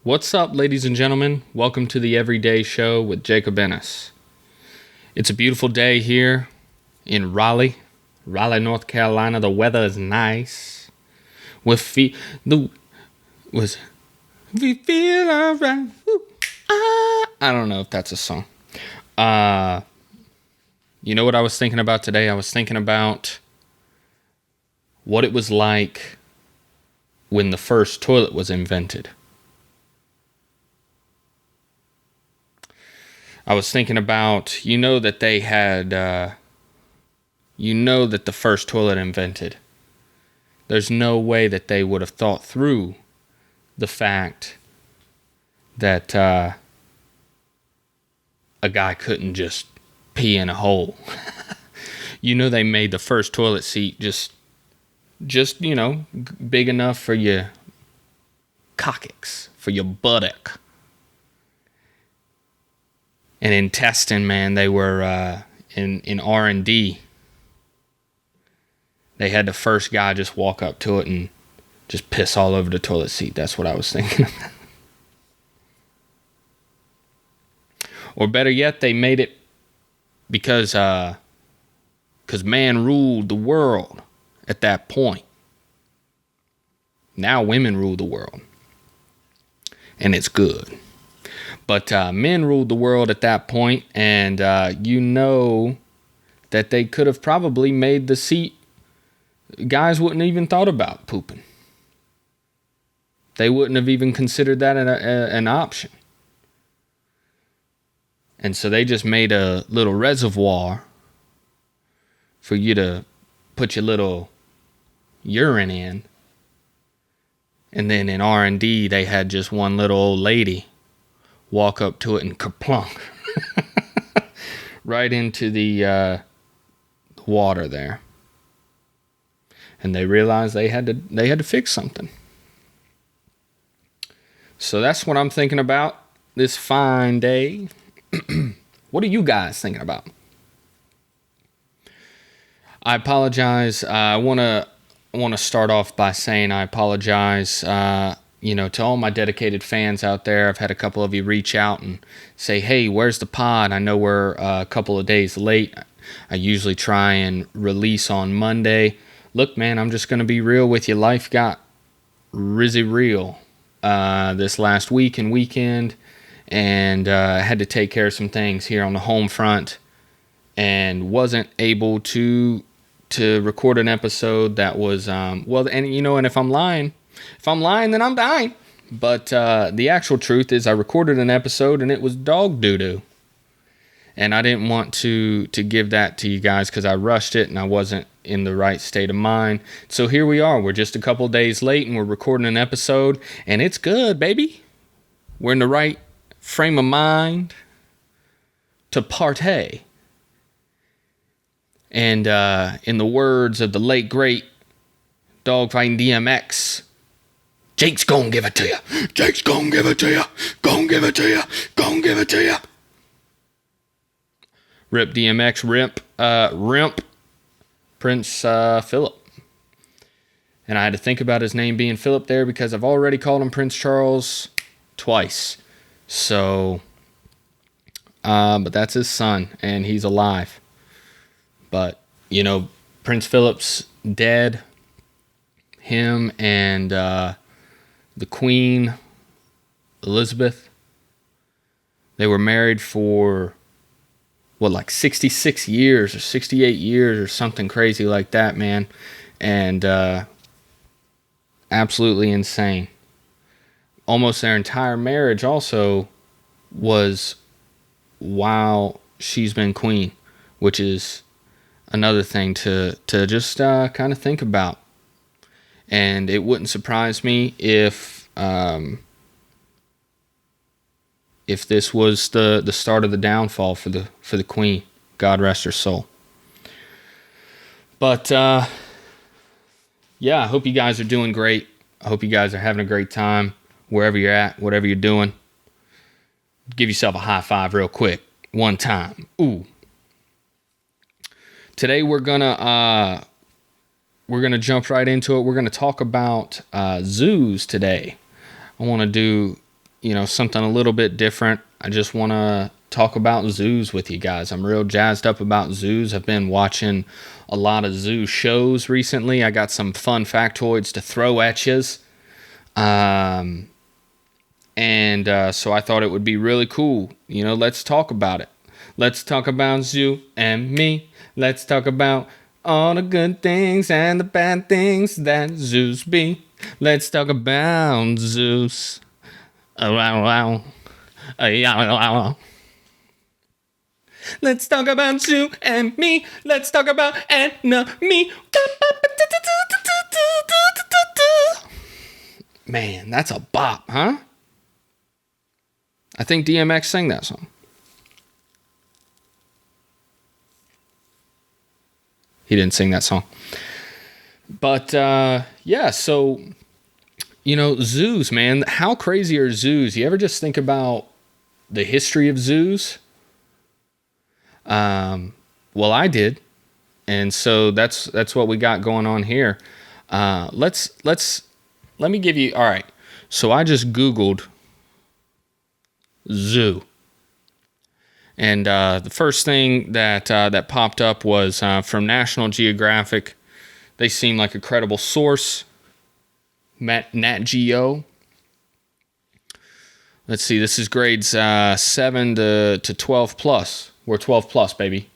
What's up, ladies and gentlemen? Welcome to the Everyday Show with Jacob Ennis. It's a beautiful day here in Raleigh, North Carolina. The weather is nice. We feel alright. I don't know if that's a song. You know what I was thinking about today? I was thinking about what it was like when the first toilet was invented. I was thinking about, that they had, that the first toilet invented. There's no way that they would have thought through the fact that a guy couldn't just pee in a hole. They made the first toilet seat just big enough for your coccyx, for your buttock. And in testing, man, they were in R&D. They had the first guy just walk up to it and just piss all over the toilet seat. That's what I was thinking. Or better yet, they made it because man ruled the world at that point. Now women rule the world. And it's good. But men ruled the world at that point, and that they could have probably made the seat. Guys wouldn't have even thought about pooping. They wouldn't have even considered that an option. And so they just made a little reservoir for you to put your little urine in. And then in R&D, they had just one little old lady walk up to it and kerplunk right into the water there. And they realized they had to fix something. So that's what I'm thinking about this fine day. What are you guys thinking about? I apologize. I want to start off by saying I apologize. To all my dedicated fans out there. I've had a couple of you reach out and say, "Hey, where's the pod? I know we're a couple of days late. I usually try and release on Monday." Look, man, I'm just going to be real with you. Life got rizzy real this last week and weekend, and I had to take care of some things here on the home front and wasn't able to record an episode that was, and if I'm lying, then I'm dying. But the actual truth is I recorded an episode and it was dog doo-doo. And I didn't want to give that to you guys because I rushed it and I wasn't in the right state of mind. So here we are. We're just a couple days late and we're recording an episode. And it's good, baby. We're in the right frame of mind to partay. And in the words of the late, great dogfighting DMX, Jake's gonna give it to you. Jake's gonna give it to you. Gonna give it to you. Gonna give it to you. Rip DMX, Rimp, Prince Philip. And I had to think about his name being Philip there because I've already called him Prince Charles twice. So, but that's his son and he's alive. But, Prince Philip's dead. Him and the Queen, Elizabeth, they were married for, 66 years or 68 years or something crazy like that, man. And absolutely insane. Almost their entire marriage also was while she's been queen, which is another thing to just kind of think about. And it wouldn't surprise me if this was the start of the downfall for the Queen. God rest her soul. But I hope you guys are doing great. I hope you guys are having a great time wherever you're at, whatever you're doing. Give yourself a high five real quick, one time. Ooh. Today we're gonna jump right into it. We're gonna talk about zoos today. I want to do something a little bit different. I just want to talk about zoos with you guys. I'm real jazzed up about zoos. I've been watching a lot of zoo shows recently. I got some fun factoids to throw at yous. So I thought it would be really cool. Let's talk about it. Let's talk about you and me. Let's talk about all the good things and the bad things that zoos be. Let's talk about zoos. Let's talk about you and me. Let's talk about enemy. Man, that's a bop, huh? I think DMX sang that song. He didn't sing that song. But, so, zoos, man. How crazy are zoos? You ever just think about the history of zoos? Well, I did. And so that's what we got going on here. Let me give you, all right. So I just Googled zoo. And the first thing that popped up was from National Geographic. They seem like a credible source. Nat Geo. Let's see. This is grades 7 to 12 plus. We're 12 plus, baby.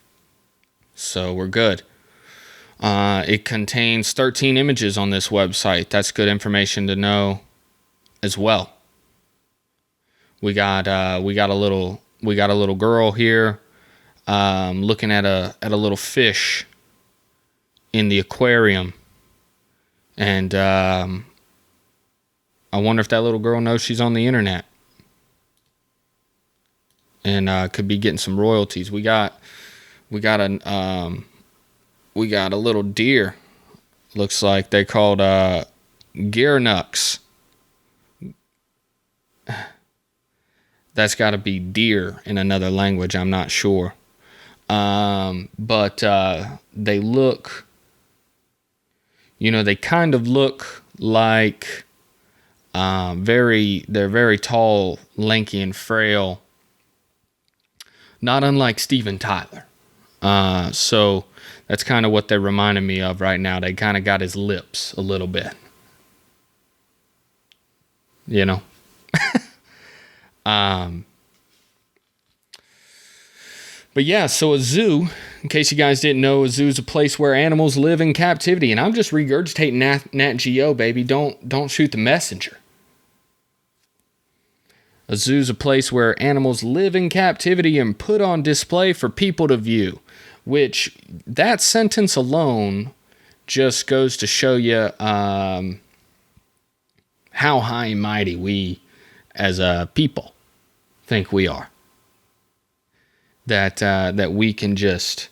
So we're good. It contains 13 images on this website. That's good information to know as well. We got a little girl here looking at a little fish in the aquarium. And I wonder if that little girl knows she's on the internet. And could be getting some royalties. We got a little deer. Looks like they called gearnucks. That's got to be deer in another language. I'm not sure. But they look, they kind of look like they're very tall, lanky, and frail. Not unlike Steven Tyler. So that's kind of what they're reminding me of right now. They kind of got his lips a little bit. But yeah, so a zoo, in case you guys didn't know, a zoo is a place where animals live in captivity. And I'm just regurgitating Nat Geo, baby. Don't shoot the messenger. A zoo is a place where animals live in captivity and put on display for people to view. Which, that sentence alone just goes to show you how high and mighty we as a people think we are. That we can just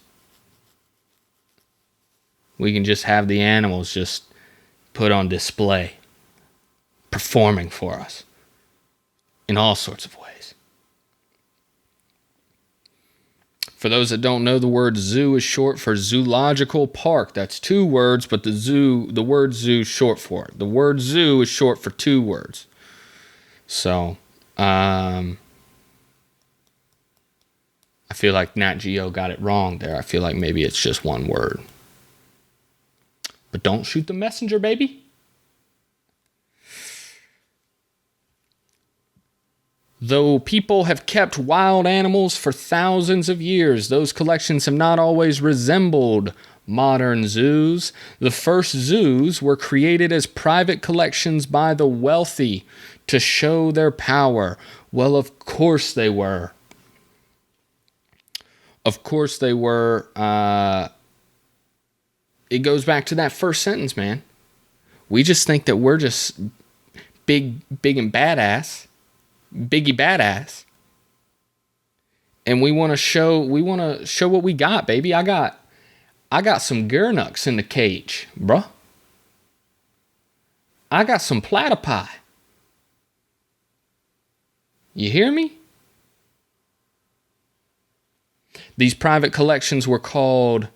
have the animals just put on display, performing for us in all sorts of ways. For those that don't know, the word zoo is short for zoological park. That's 2 words, but the word zoo is short for it. The word zoo is short for 2 words. So, I feel like Nat Geo got it wrong there. I feel like maybe it's just 1 word. But don't shoot the messenger, baby. Though people have kept wild animals for thousands of years, those collections have not always resembled modern zoos. The first zoos were created as private collections by the wealthy to show their power. Well, of course they were. Of course they were. It goes back to that first sentence, man. We just think that we're just big and badass. Biggie badass. And we want to show what we got, baby. I got some gearnucks in the cage, bruh. I got some platypi. You hear me? These private collections were called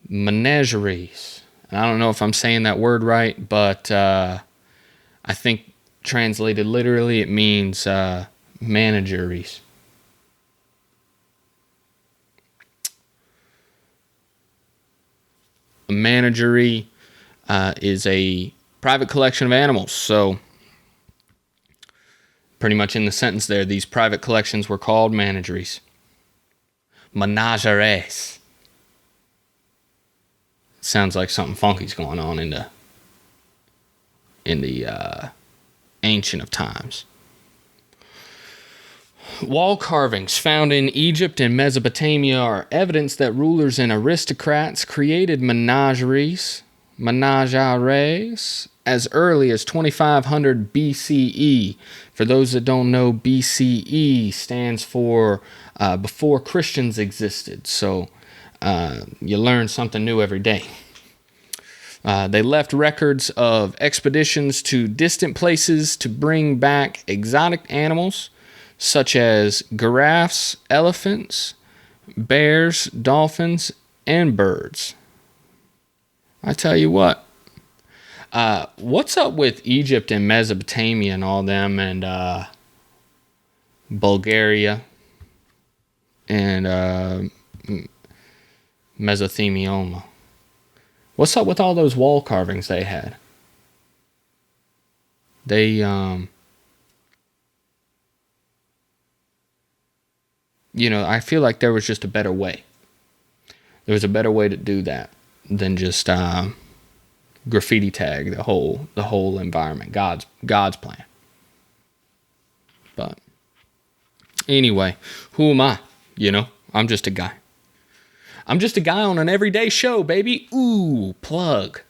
menageries. And I don't know if I'm saying that word right, but I think Translated literally, it means menageries. A menagerie is a private collection of animals. So, pretty much in the sentence there, these private collections were called menageries. Menageries. Sounds like something funky's going on in the ancient of times. Wall carvings found in Egypt and Mesopotamia are evidence that rulers and aristocrats created menageries as early as 2500 BCE. For those that don't know, BCE stands for before Christians existed. So you learn something new every day. They left records of expeditions to distant places to bring back exotic animals such as giraffes, elephants, bears, dolphins, and birds. I tell you what, what's up with Egypt and Mesopotamia and all them, and Bulgaria and Mesothelioma? What's up with all those wall carvings they had? They, I feel like there was just a better way. There was a better way to do that than just graffiti tag the whole environment. God's plan. But anyway, who am I? I'm just a guy. I'm just a guy on an everyday show, baby. Ooh, plug.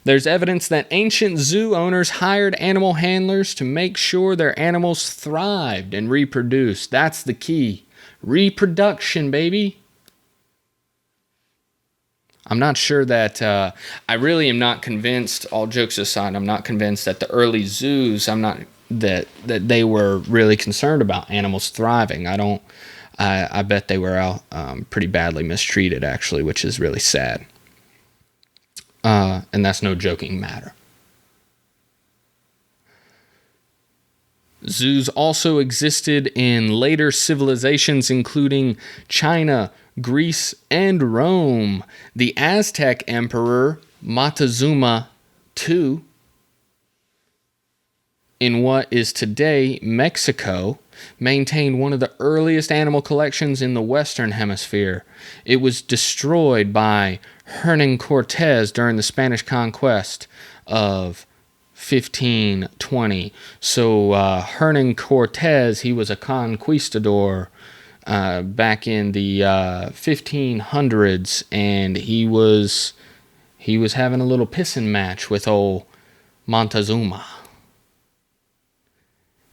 There's evidence that ancient zoo owners hired animal handlers to make sure their animals thrived and reproduced. That's the key. Reproduction, baby. I'm not sure that, I really am not convinced, all jokes aside, I'm not convinced that the early zoos, that they were really concerned about animals thriving. I bet they were out pretty badly mistreated, actually, which is really sad. And that's no joking matter. Zoos also existed in later civilizations, including China, Greece, and Rome. The Aztec emperor Montezuma II, in what is today Mexico, maintained one of the earliest animal collections in the Western Hemisphere. It was destroyed by Hernán Cortés during the Spanish conquest of 1520. So Hernán Cortés, he was a conquistador back in the 1500s, and he was having a little pissing match with old Montezuma.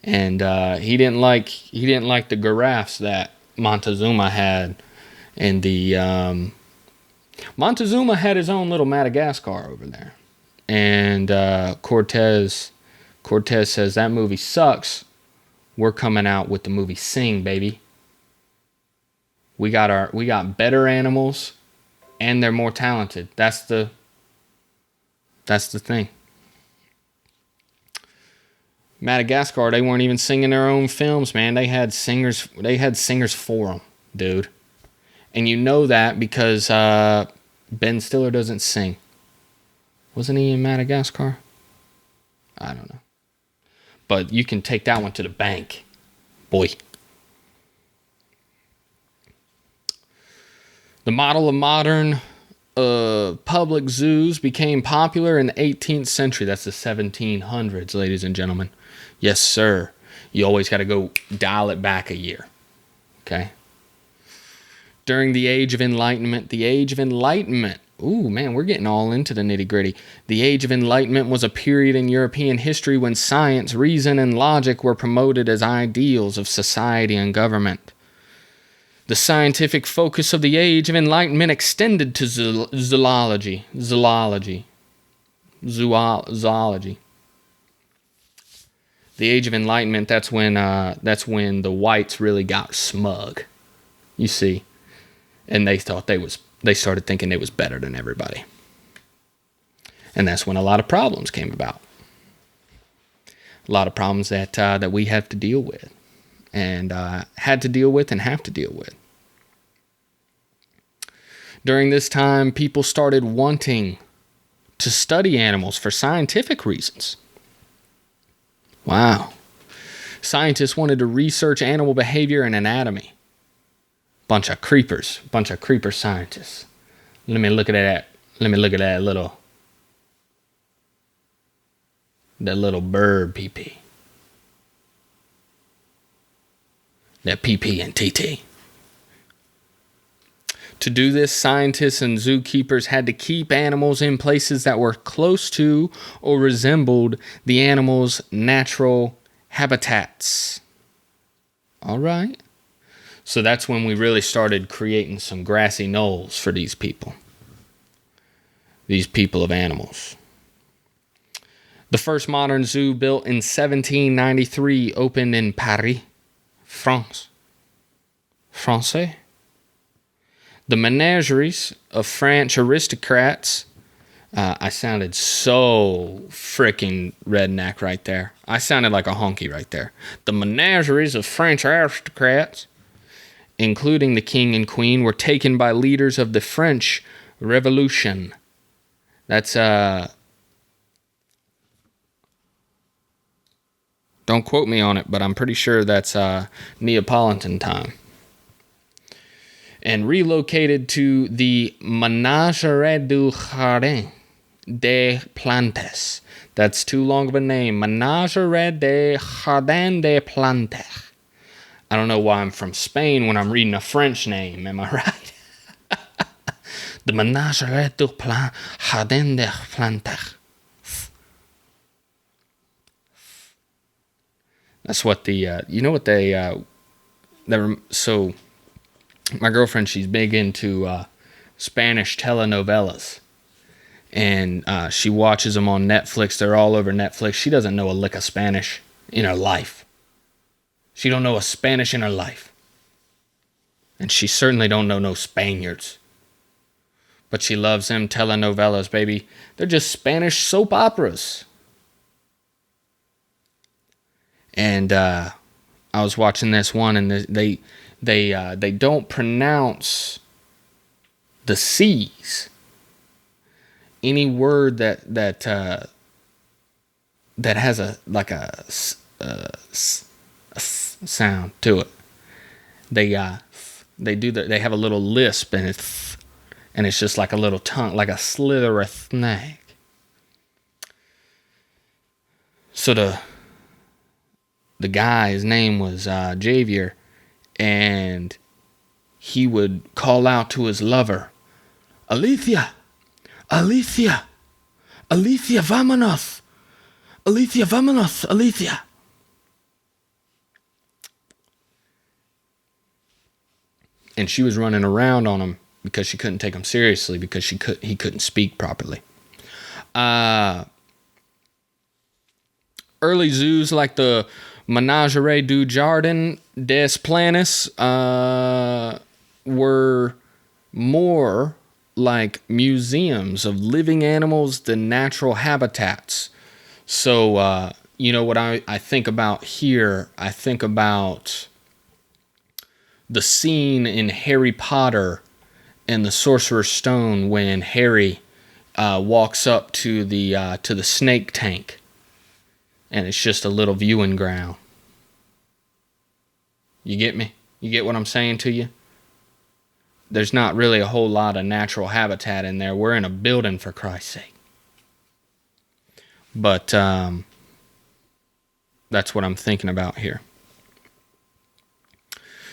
And he didn't like the giraffes that Montezuma had, and the Montezuma had his own little Madagascar over there, and Cortez says that movie sucks. We're coming out with the movie Sing, baby. We got better animals, and they're more talented. That's the thing. Madagascar, they weren't even singing their own films, man. They had singers for them, dude. And you know that because Ben Stiller doesn't sing. Wasn't he in Madagascar? I don't know. But you can take that one to the bank, boy. The model of modern public zoos became popular in the 18th century. That's the 1700s, ladies and gentlemen. Yes, sir. You always got to go dial it back a year. Okay? During the Age of Enlightenment. Ooh, man, we're getting all into the nitty-gritty. The Age of Enlightenment was a period in European history when science, reason, and logic were promoted as ideals of society and government. The scientific focus of the Age of Enlightenment extended to zoology. The Age of Enlightenment, that's when the whites really got smug, you see, and they started thinking they was better than everybody, and that's when a lot of problems came about. A lot of problems that we have to deal with, and had to deal with and have to deal with. During this time, people started wanting to study animals for scientific reasons. Wow. Scientists wanted to research animal behavior and anatomy. Bunch of creeper scientists. Let me look at that little bird pee-pee. That pee-pee and TT. To do this, scientists and zookeepers had to keep animals in places that were close to or resembled the animals' natural habitats. All right. So that's when we really started creating some grassy knolls for these people of animals. The first modern zoo, built in 1793, opened in Paris, France. Francais? The menageries of French aristocrats. I sounded so freaking redneck right there. I sounded like a honky right there. The menageries of French aristocrats, including the king and queen, were taken by leaders of the French Revolution. That's, don't quote me on it, but I'm pretty sure that's Neapolitan time. And relocated to the Ménagerie du Jardin des Plantes. That's too long of a name. Ménagerie des Jardin des Plantes. I don't know why I'm from Spain when I'm reading a French name. Am I right? The Ménagerie du Jardin des Plantes. That's what the, you know what so my girlfriend, she's big into Spanish telenovelas. And she watches them on Netflix. They're all over Netflix. She doesn't know a lick of Spanish in her life. She don't know a Spanish in her life. And she certainly don't know no Spaniards. But she loves them telenovelas, baby. They're just Spanish soap operas. And I was watching this one, and they don't pronounce the C's. Any word that has a sound to it, they have a little lisp, and it's just like a little tongue, like a slither of snake. So the guy, his name was Javier, and he would call out to his lover, Alicia, Alicia, Alicia, vámonos, Alicia, vámonos, Alicia. And she was running around on him because she couldn't take him seriously because he couldn't speak properly. Early zoos like the Ménagerie du Jardin des Plantes were more like museums of living animals than natural habitats. So, you know what I think about here? I think about the scene in Harry Potter and the Sorcerer's Stone when Harry walks up to the snake tank. And it's just a little viewing ground. You get me? You get what I'm saying to you? There's not really a whole lot of natural habitat in there. We're in a building, for Christ's sake. But that's what I'm thinking about here.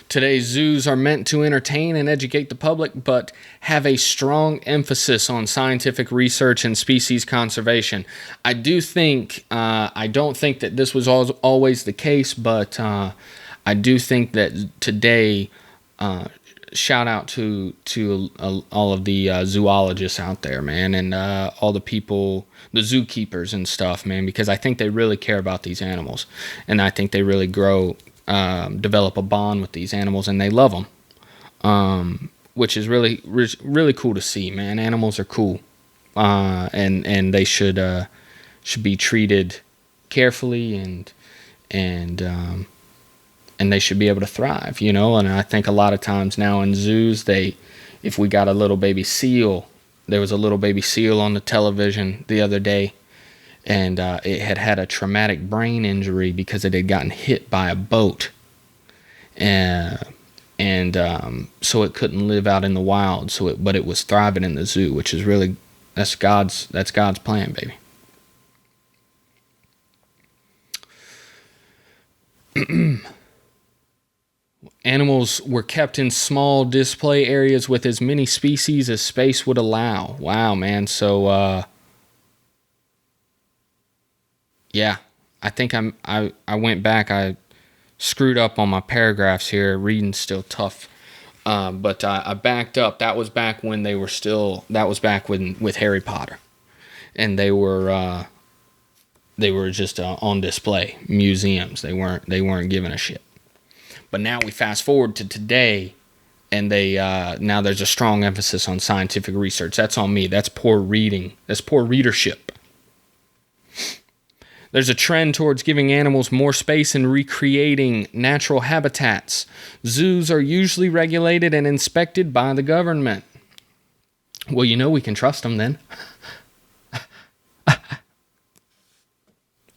Today's zoos are meant to entertain and educate the public, but have a strong emphasis on scientific research and species conservation. I don't think that this was always the case, but I do think that today, shout out to all of the zoologists out there, man, and all the people, the zookeepers and stuff, man, because I think they really care about these animals, and I think they really develop a bond with these animals, and they love them, which is really, really cool to see, man. Animals are cool, and they should be treated carefully, and they should be able to thrive, And I think a lot of times now in zoos, if we got a little baby seal, there was a little baby seal on the television the other day, and it had a traumatic brain injury because it had gotten hit by a boat, and so it couldn't live out in the wild. But it was thriving in the zoo, which is really that's God's plan, baby. Animals were kept in small display areas with as many species as space would allow. Wow, man. So, yeah, I think I went back. I screwed up on my paragraphs here. Reading's still tough. But I backed up. That was back when with Harry Potter. And they were just on display, museums. They weren't giving a shit. But now we fast forward to today, and now there's a strong emphasis on scientific research. That's on me. That's poor reading. That's poor readership. There's a trend towards giving animals more space and recreating natural habitats. Zoos are usually regulated and inspected by the government. Well, we can trust them then.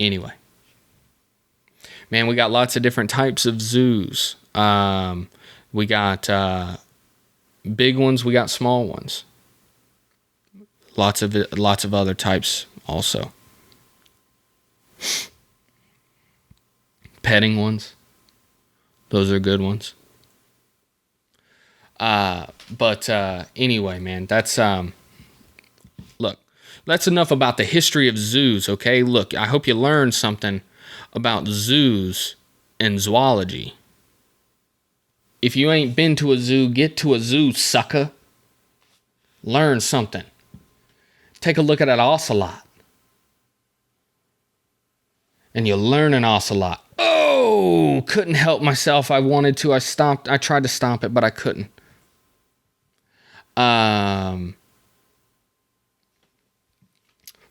Anyway. Man, we got lots of different types of zoos. We got big ones. We got small ones. Lots of other types also. Petting ones. Those are good ones. But anyway, man, that's look. That's enough about the history of zoos. Okay, look. I hope you learned something about zoos and zoology. If you ain't been to a zoo, get to a zoo, sucker. Learn something. Take a look at that ocelot. And you'll learn an ocelot. Oh, couldn't help myself. I wanted to. I tried to stomp it, but I couldn't.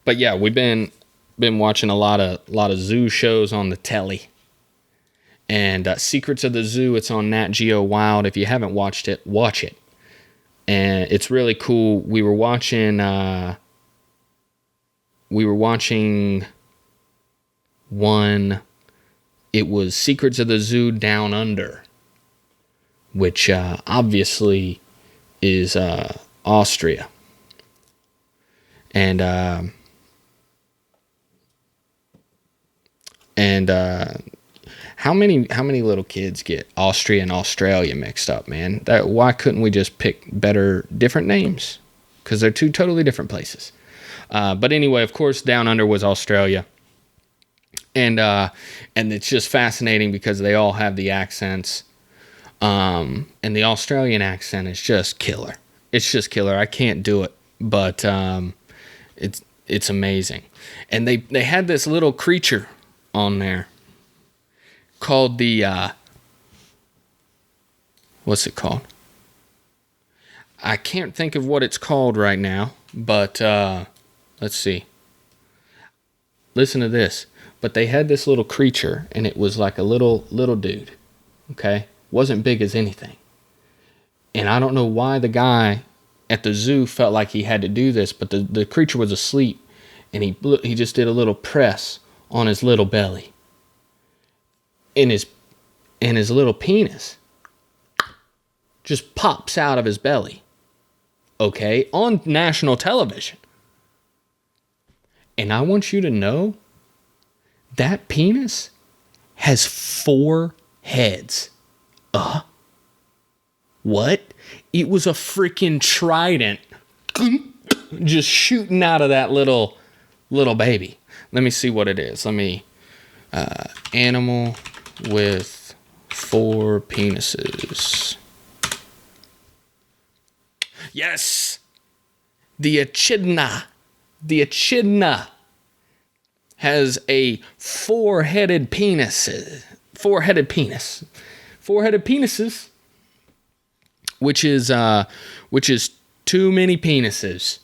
But yeah, we've been watching a lot of zoo shows on the telly. And Secrets of the Zoo, it's on Nat Geo Wild. If you haven't watched it, watch it. And it's really cool. We were watching one. It was Secrets of the Zoo Down Under, which obviously is Austria. And how many little kids get Austria and Australia mixed up, man? Why couldn't we just pick different names? Because they're two totally different places. But anyway, of course, Down Under was Australia, and it's just fascinating because they all have the accents, and the Australian accent is just killer. It's just killer. I can't do it, but it's amazing. And they had this little creature on there called the what's it called? I can't think of what it's called right now, but let's see. Listen to this. But they had this little creature, and it was like a little dude. Okay? Wasn't big as anything. And I don't know why the guy at the zoo felt like he had to do this, but the creature was asleep, and he just did a little press on his little belly. And his little penis just pops out of his belly. Okay? On national television. And I want you to know that penis has 4 heads. What? It was a freaking trident just shooting out of that little baby. Let me see what it is. Animal with 4 penises. Yes! The echidna. The echidna has a 4-headed penis. 4-headed penis. 4-headed penises, which is too many penises.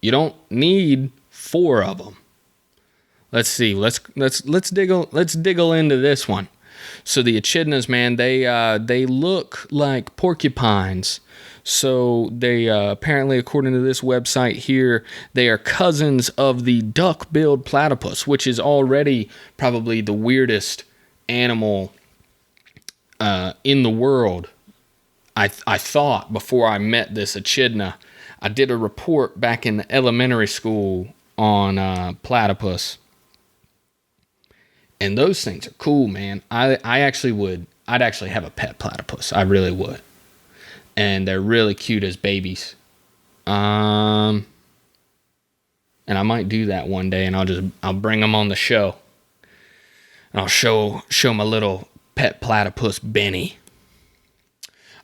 You don't need 4 of them. Let's see. Let's diggle into this one. So the echidnas, man, they look like porcupines. So they apparently, according to this website here, they are cousins of the duck-billed platypus, which is already probably the weirdest animal in the world. I thought before I met this echidna. I did a report back in elementary school on platypus. And those things are cool, man. I'd actually have a pet platypus. I really would. And they're really cute as babies. And I might do that one day, and I'll bring them on the show. And I'll show my little pet platypus Benny.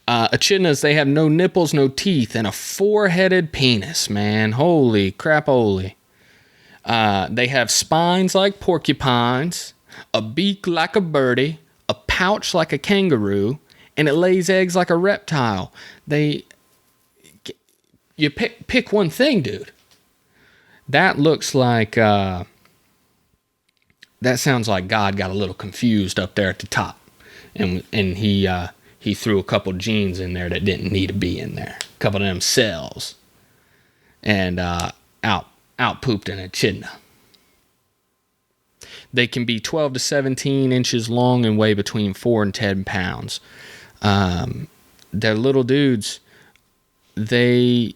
Echidnas, they have no nipples, no teeth, and a four-headed penis, man. Holy crap-oly. They have spines like porcupines, a beak like a birdie, a pouch like a kangaroo, and it lays eggs like a reptile. You pick one thing, dude. That looks like, that sounds like God got a little confused up there at the top. And he threw a couple genes in there that didn't need to be in there. A couple of them cells. And out pooped an echidna. They can be 12 to 17 inches long and weigh between 4 and 10 pounds. They're little dudes. They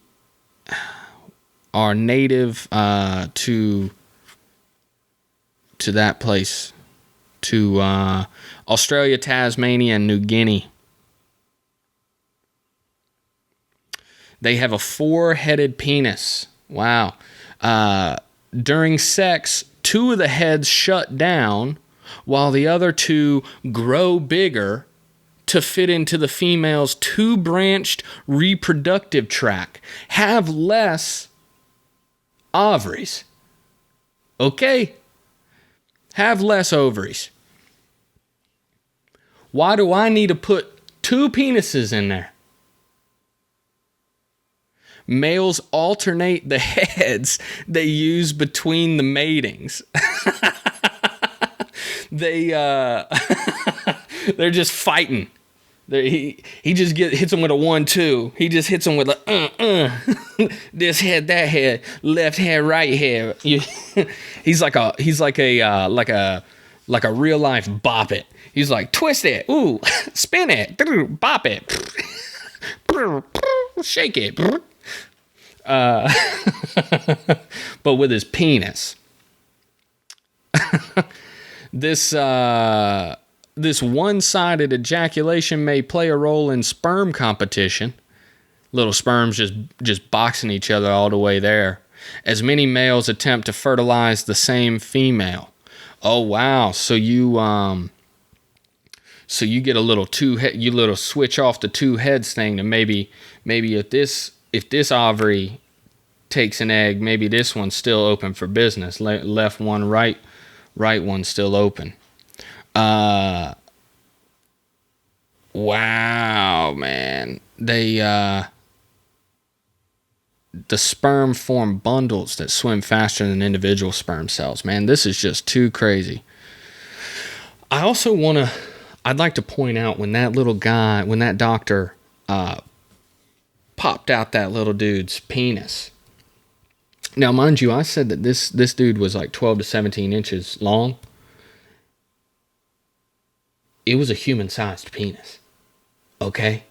are native to that place, to Australia, Tasmania, and New Guinea. They have a four-headed penis. Wow. During sex, two of the heads shut down while the other two grow bigger to fit into the female's two-branched reproductive tract. Have less ovaries. Okay? Have less ovaries. Why do I need to put two penises in there? Males alternate the heads they use between the matings. They're just fighting. He just hits them with a 1-2. He just hits them with a this head, that head, left head, right head. He's like a real life bop it. He's like, twist it, ooh, spin it, bop it, shake it. But with his penis. This one-sided ejaculation may play a role in sperm competition. Little sperms just boxing each other all the way there, as many males attempt to fertilize the same female. Oh wow! So you get a little switch off the two heads thing to maybe if this ovary takes an egg, maybe this one's still open for business. Left one, right one still open. Wow, man. The sperm form bundles that swim faster than individual sperm cells. Man, this is just too crazy. I'd like to point out when that doctor popped out that little dude's penis. Now, mind you, I said that this dude was like 12 to 17 inches long. It was a human-sized penis. Okay?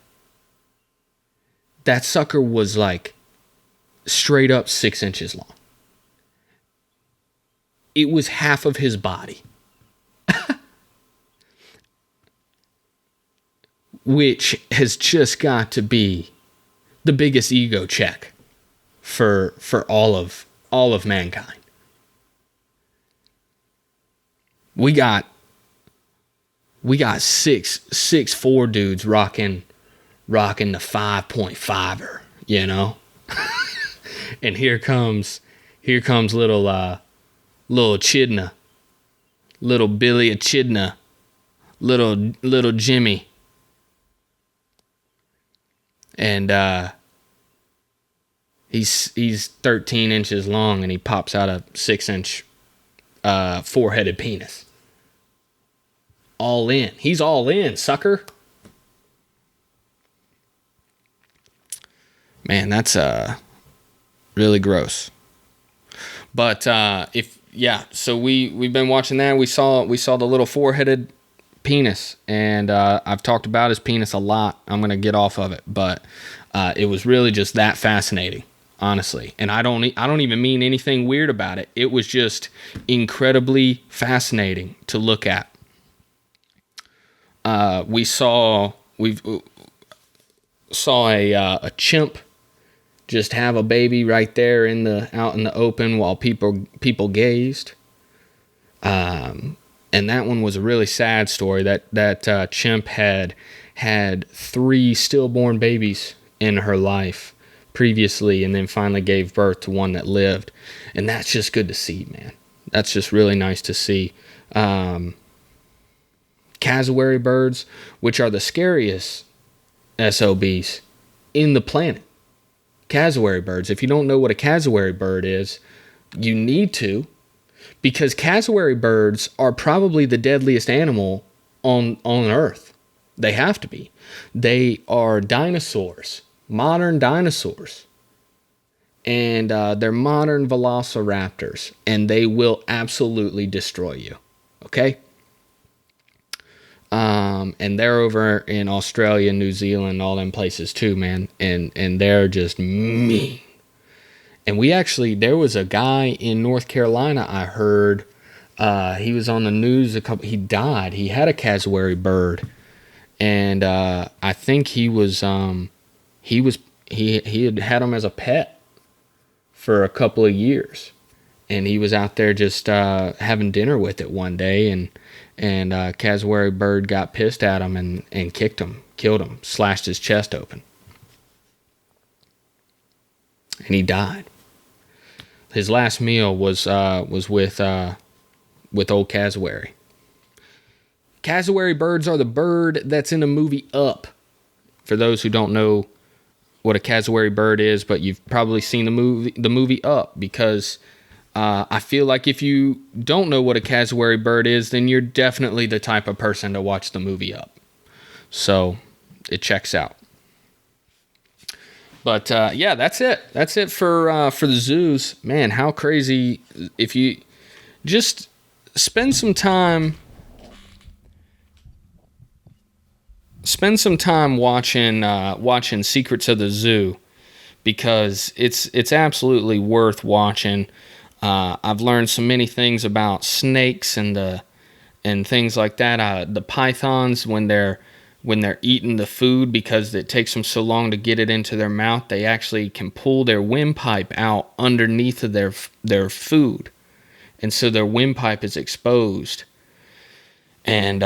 That sucker was like straight up 6 inches long. It was half of his body. Which has just got to be the biggest ego check for all of mankind. We got 6'4" dudes rocking the 5.5er, you know? And here comes little echidna, little Billy echidna, little Jimmy. And he's 13 inches long, and he pops out a 6-inch four-headed penis. All in. He's all in, sucker. Man, that's really gross. But so we've been watching that. We saw the little four-headed penis, and I've talked about his penis a lot. I'm gonna get off of it, but it was really just that fascinating, honestly. And I don't even mean anything weird about it. It was just incredibly fascinating to look at. We saw a chimp just have a baby right there out in the open while people gazed. And that one was a really sad story. That chimp had 3 stillborn babies in her life previously, and then finally gave birth to one that lived. And that's just good to see, man. That's just really nice to see. Cassowary birds, which are the scariest SOBs in the planet. Cassowary birds. If you don't know what a cassowary bird is, you need to, because cassowary birds are probably the deadliest animal on Earth. They have to be. They are dinosaurs, modern dinosaurs, and they're modern velociraptors, and they will absolutely destroy you. Okay? And they're over in Australia, New Zealand, all them places too, man. And they're just mean. And there was a guy in North Carolina, I heard, he was on the news he died. He had a cassowary bird. And, I think he had him as a pet for a couple of years. And he was out there just, having dinner with it one day, and cassowary bird got pissed at him and kicked him, killed him, slashed his chest open. And he died. His last meal was with old cassowary. Cassowary birds are the bird that's in the movie Up. For those who don't know what a cassowary bird is, but you've probably seen the movie Up, because I feel like if you don't know what a cassowary bird is, then you're definitely the type of person to watch the movie Up. So it checks out. But that's it. That's it for the zoos. Man, how crazy! If you just spend some time watching Secrets of the Zoo, because it's absolutely worth watching. I've learned so many things about snakes and things like that. The pythons, when they're eating the food, because it takes them so long to get it into their mouth, they actually can pull their windpipe out underneath of their food, and so their windpipe is exposed, and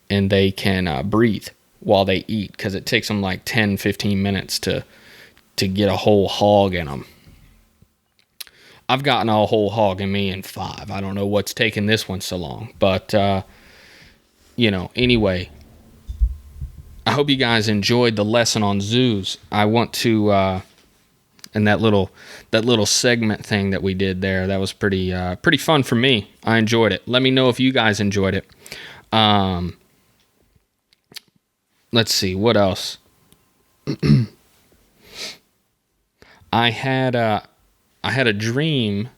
they can breathe while they eat, because it takes them like 10-15 minutes to get a whole hog in them. I've gotten a whole hog in me in 5. I don't know what's taking this one so long, but anyway, I hope you guys enjoyed the lesson on zoos. I want to and that little segment thing that we did there, that was pretty fun for me. I enjoyed it. Let me know if you guys enjoyed it. Let's see, what else? I had a dream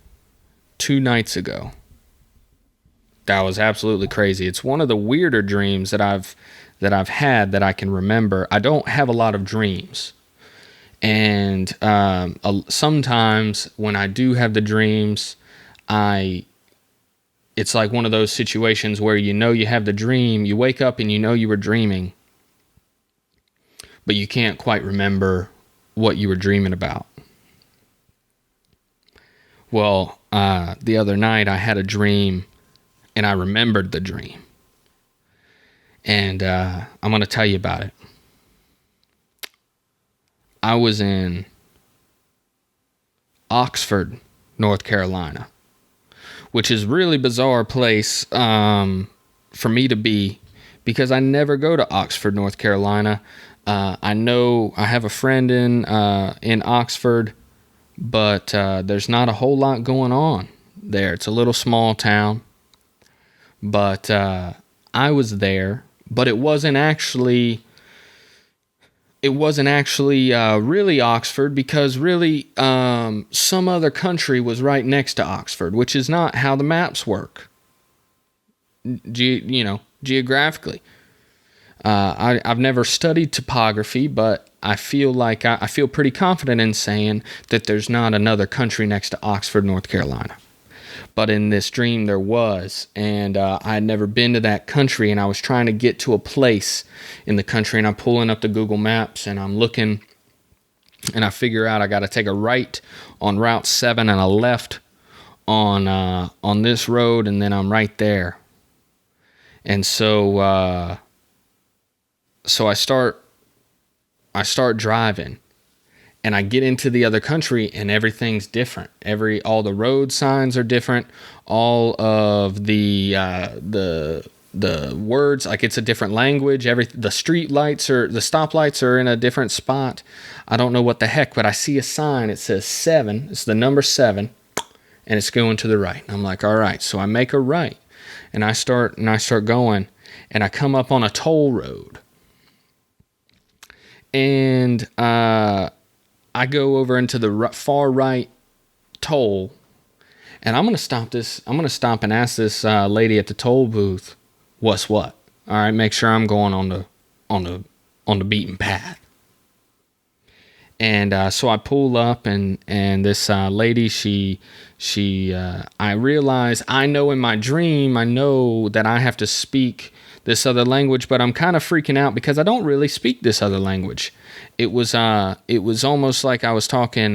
2 nights ago that was absolutely crazy. It's one of the weirder dreams that I've had that I can remember. I don't have a lot of dreams, and sometimes when I do have the dreams, it's like one of those situations where you have the dream, you wake up and you were dreaming, but you can't quite remember what you were dreaming about. Well, the other night I had a dream, and I remembered the dream. And I'm going to tell you about it. I was in Oxford, North Carolina, which is a really bizarre place for me to be, because I never go to Oxford, North Carolina. I know I have a friend in Oxford, but there's not a whole lot going on there. It's a little small town, but I was there, but it wasn't actually really Oxford, because really some other country was right next to Oxford, which is not how the maps work. Geographically. I've never studied topography, but I feel like I feel pretty confident in saying that there's not another country next to Oxford, North Carolina. But in this dream there was, and I had never been to that country, and I was trying to get to a place in the country, and I'm pulling up the Google Maps, and I'm looking, and I figure out I got to take a right on Route 7 and a left on this road, and then I'm right there. And so I start driving, and I get into the other country, and everything's different. All the road signs are different. All of the words, like it's a different language. The stoplights are in a different spot. I don't know what the heck, but I see a sign. It says 7. It's the number 7, and it's going to the right. And I'm like, all right. So I make a right, and I start going, and I come up on a toll road. And I go over into the far right toll, and I'm gonna stop and ask this lady at the toll booth, what's what? All right, make sure I'm going on the beaten path. And so I pull up, and this lady, I realize, I know in my dream, I know that I have to speak this other language, but I'm kind of freaking out because I don't really speak this other language. It was almost like I was speaking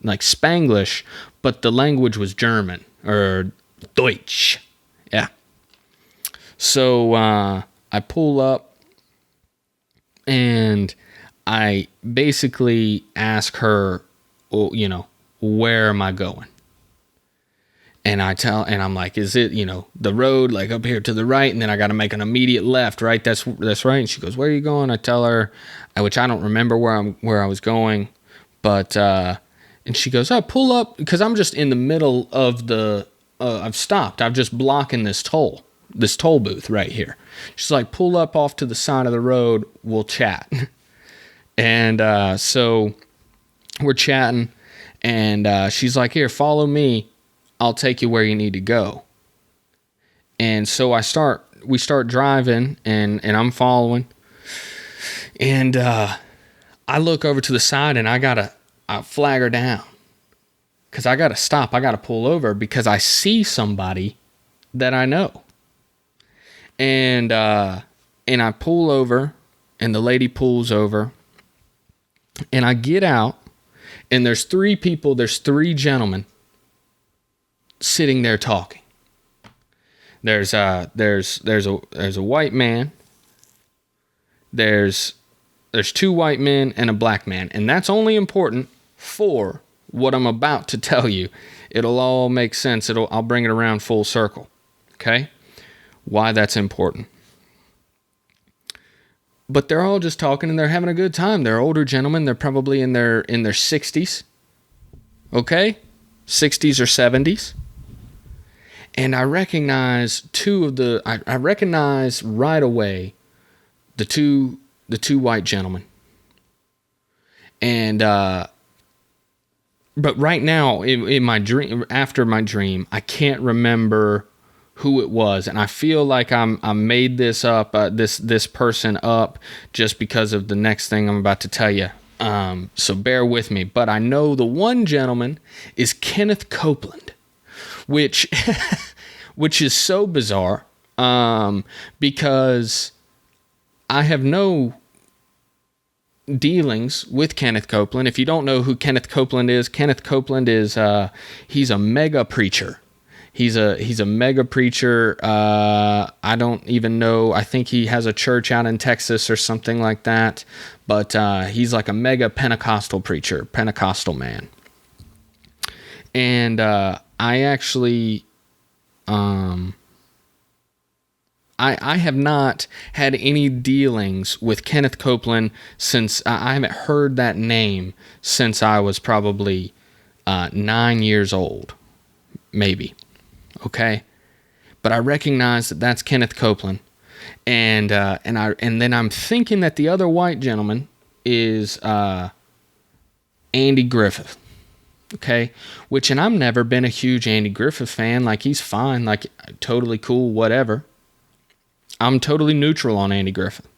like Spanglish, but the language was German, or Deutsch. Yeah. So I pull up, and I basically ask her, where am I going? And I'm like, is it, the road like up here to the right, and then I got to make an immediate left, right? That's right. And she goes, where are you going? I tell her, which I don't remember where I was going, but and she goes, oh, pull up, because I'm just in the middle of I've stopped. I'm just blocking this toll booth right here. She's like, pull up off to the side of the road. We'll chat. And so we're chatting, and she's like, here, follow me. I'll take you where you need to go. And so we start driving, and I'm following. And I look over to the side, and I flag her down, because I gotta stop. I gotta pull over, because I see somebody that I know. And I pull over, and the lady pulls over, and I get out, and there's 3 gentlemen sitting there talking. There's a white man. There's 2 white men and a black man, and that's only important for what I'm about to tell you. It'll all make sense. I'll bring it around full circle. Okay? Why that's important. But they're all just talking, and they're having a good time. They're older gentlemen. They're probably in their 60s. Okay? 60s or 70s. And I recognize I recognize right away the two white gentlemen. And but right now in my dream, after my dream, I can't remember who it was, and I feel like I made this up, this person up, just because of the next thing I'm about to tell you. So bear with me. But I know the one gentleman is Kenneth Copeland, which is so bizarre, because I have no dealings with Kenneth Copeland. If you don't know who Kenneth Copeland is he's a mega preacher. He's a mega preacher. I don't even know. I think he has a church out in Texas or something like that. But he's like a mega Pentecostal preacher, Pentecostal man. And I I have not had any dealings with Kenneth Copeland since I haven't heard that name since I was probably 9 years old, maybe. Okay, but I recognize that that's Kenneth Copeland, and then I'm thinking that the other white gentleman is Andy Griffith. Okay, and I've never been a huge Andy Griffith fan. Like, he's fine, like totally cool, whatever. I'm totally neutral on Andy Griffith.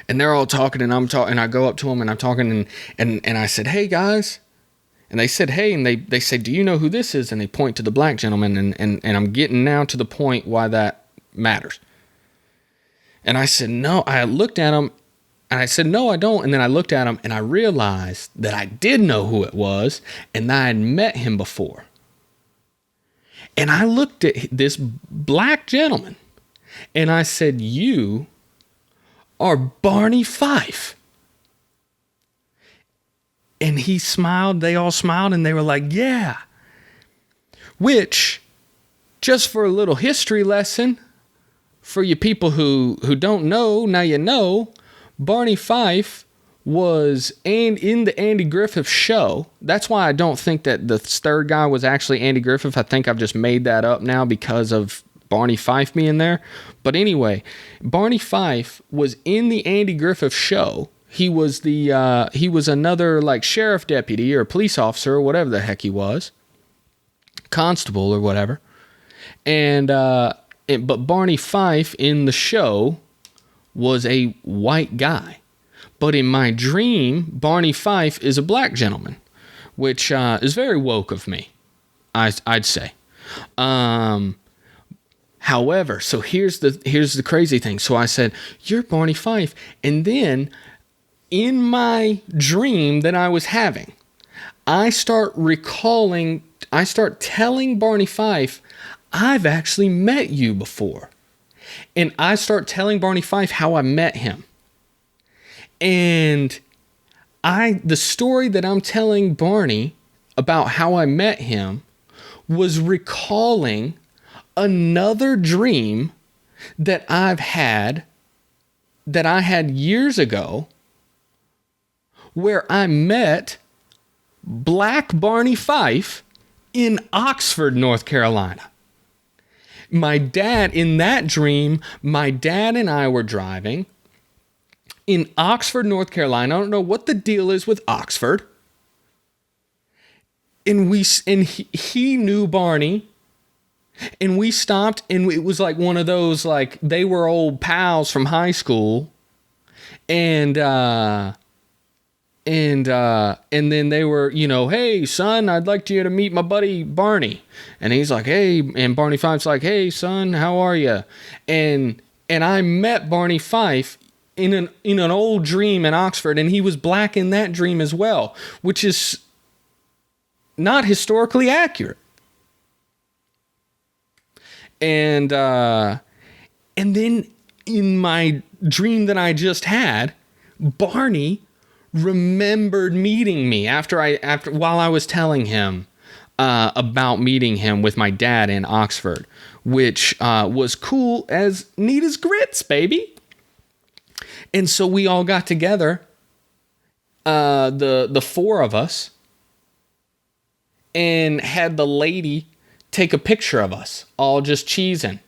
And they're all talking, and I'm talking, and I go up to them and I'm talking, and I said, "Hey guys," and they said, "Hey," and they say, "Do you know who this is?" And they point to the black gentleman, and I'm getting now to the point why that matters. And I said, "No." I looked at him, and I said, "No, I don't." And then I looked at him, and I realized that I did know who it was, and that I had met him before. And I looked at this black gentleman, and I said, "You are Barney Fife." And he smiled, they all smiled, and they were like, "Yeah." Which, just for a little history lesson, for you people who don't know, now you know, Barney Fife was in the Andy Griffith show. That's why I don't think that the third guy was actually Andy Griffith. I think I've just made that up now because of Barney Fife being there. But anyway, Barney Fife was in the Andy Griffith show. He was he was another like sheriff deputy or police officer or whatever the heck he was, constable or whatever. And but Barney Fife in the show was a white guy. But in my dream, Barney Fife is a black gentleman, which is very woke of me, I'd say. However, so here's the crazy thing. So I said, "You're Barney Fife." And then in my dream that I was having, I start telling Barney Fife, "I've actually met you before." And I start telling Barney Fife how I met him. And the story that I'm telling Barney about how I met him was recalling another dream that I had years ago, where I met black Barney Fife in Oxford, North Carolina. My dad, in that dream, my dad and I were driving in Oxford, North Carolina. I don't know what the deal is with Oxford. And he knew Barney. And we stopped, and it was like one of those, like, they were old pals from high school. And then they were, "Hey, son, I'd like you to meet my buddy Barney." And he's like, "Hey," and Barney Fife's like, "Hey, son, how are you?" And I met Barney Fife in an old dream in Oxford, and he was black in that dream as well, which is not historically accurate. And then in my dream that I just had, Barney remembered meeting me while I was telling him about meeting him with my dad in Oxford, which was cool as neat as grits, baby. And so we all got together, the four of us, and had the lady take a picture of us, all just cheesing.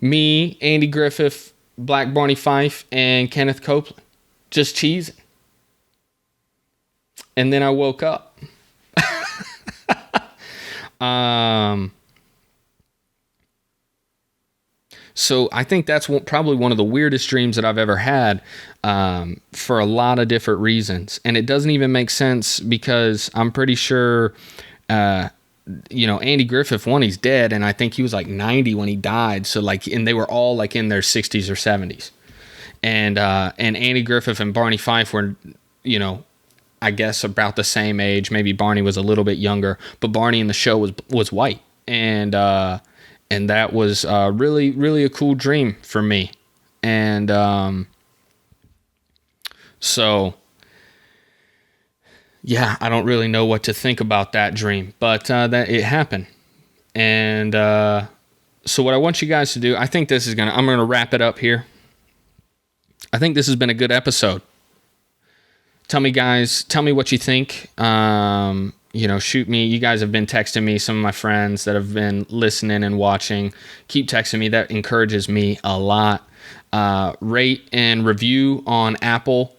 Me, Andy Griffith, Black Barney Fife, and Kenneth Copeland, just cheesing. And then I woke up. So I think that's probably one of the weirdest dreams that I've ever had, for a lot of different reasons. And it doesn't even make sense because I'm pretty sure, Andy Griffith, he's dead, and I think he was like 90 when he died. So and they were all like in their 60s or 70s. And Andy Griffith and Barney Fife were, I guess about the same age. Maybe Barney was a little bit younger, but Barney in the show was white. And that was really, really a cool dream for me. And so, yeah, I don't really know what to think about that dream, but that it happened. And So what I want you guys to do, I'm going to wrap it up here. I think this has been a good episode. Tell me what you think. Shoot me. You guys have been texting me, some of my friends that have been listening and watching. Keep texting me. That encourages me a lot. Rate and review on Apple.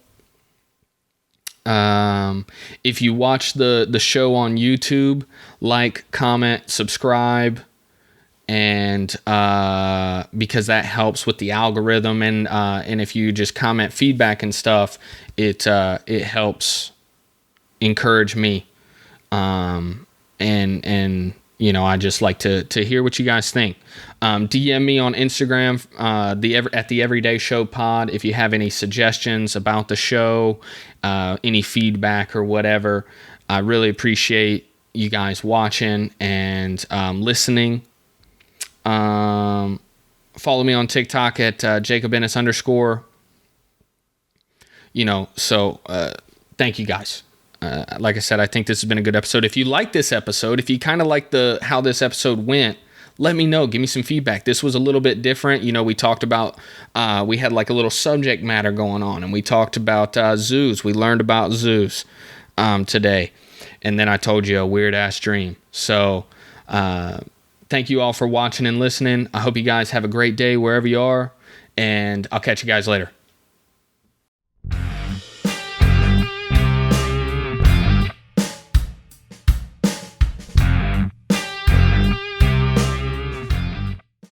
If you watch the show on YouTube, like, comment, subscribe, and because that helps with the algorithm, and if you just comment feedback and stuff, it helps encourage me, and I just like to hear what you guys think. DM me on Instagram, at the Everyday Show Pod, if you have any suggestions about the show, any feedback or whatever. I really appreciate you guys watching and listening. Follow me on TikTok at Jacob Ennis _. Thank you guys. Like I said, I think this has been a good episode. If you like this episode, if you kind of like how this episode went, let me know. Give me some feedback. This was a little bit different. We talked about, we had like a little subject matter going on, and we talked about zoos. We learned about zoos today. And then I told you a weird ass dream. So, thank you all for watching and listening. I hope you guys have a great day wherever you are, and I'll catch you guys later.